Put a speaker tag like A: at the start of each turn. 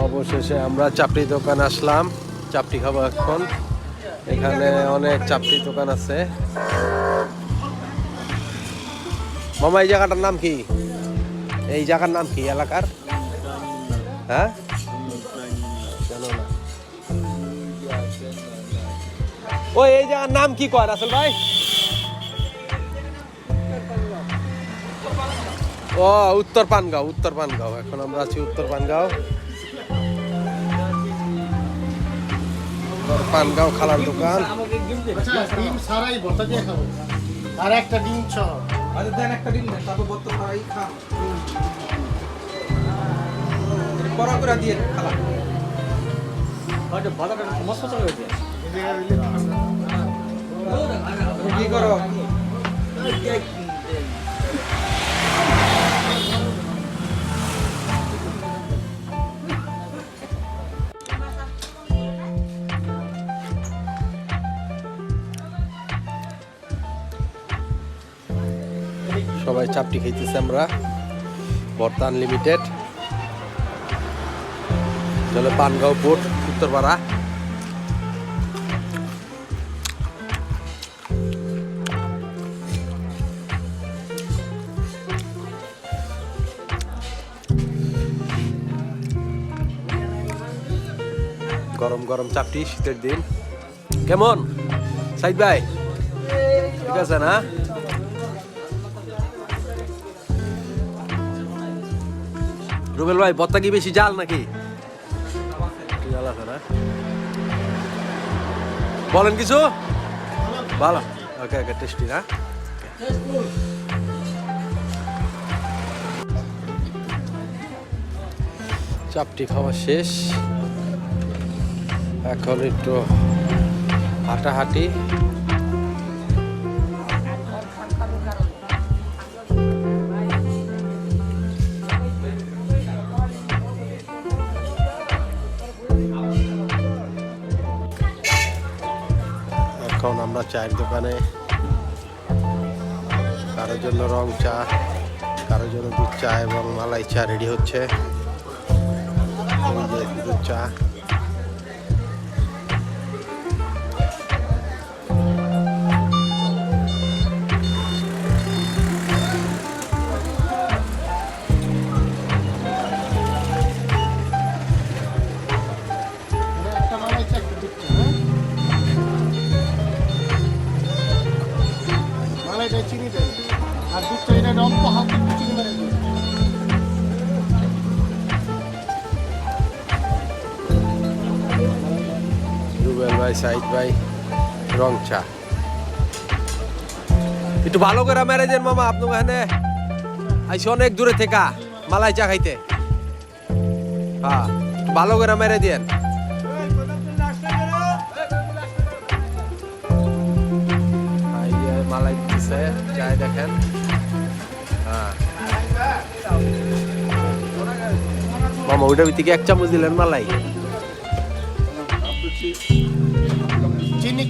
A: অবশেষে আমরা চাপড়ি দোকান আসলাম, চাপড়ি খাবো এখন। এখানে অনেক চাপড়ি দোকান আছে। মামা এই জায়গাটার নাম কি? এই জায়গার নাম কি এলাকার? হ্যাঁ জানো না। ও এই জায়গার নাম কি কয় রাসেল ভাই? ও উত্তর পানগাঁও, উত্তর পানগাঁও। এখন আমরা আছি উত্তর পানগাঁও। উত্তর পানগাঁও খালার দোকান।
B: ডিম সারাই ভর্তা দিয়ে খাবো, আর একটা ডিম সহ।
C: আরে দেন একটা ডিম দেন, তারপর ভর্তা খাই খা। বড় করে দিয়ে খালা। আরে বাদাটা মস্ত চলে গেছে। কি করো?
A: সবাই চাপটি খাইতেছে আমরা, ভর্তা আনলিমিটেড। চলে পানগাঁও পোর্ট, উত্তরপাড়া। গরম গরম চাপটি, শীতের দিন। কেমন সাইদ ভাই? ঠিক আছে না? রুবেল ভাই ভর্তা কি বেশি জাল নাকি? জাল আছে না? বলেন কিছু। ভালো, ওকে ওকে, টেস্টি না? চাপটি খাওয়া শেষ, এখন একটু হাঁটাহাঁটি। এখন আমরা চায়ের দোকানে, কারোর জন্য রং চা, কারোর জন্য দুধ চা এবং মালাই চা রেডি হচ্ছে। দুধ চা।
B: একটা মালাই চা, একটা দুধ চা, হ্যাঁ? মালাইটা চিনি দেন, আর দুধ চা এটা অল্প হালকা একটু চিনি মেরে দিন।
A: রুবেল ভাই, সাইদ ভাই, রং চা। একটু ভালো করে মেরে দেন মামা, আপনার এখানে আইসি অনেক দূরে থেকে মালাই চা খাইতে। হ্যাঁ, একটু ভালো করে মেরে দেন। মালাই দিচ্ছে চায় দেখেন। হ্যাঁ মামা, ওইটা থেকে 1 চামচ দিলেন মালাই।
B: চিনি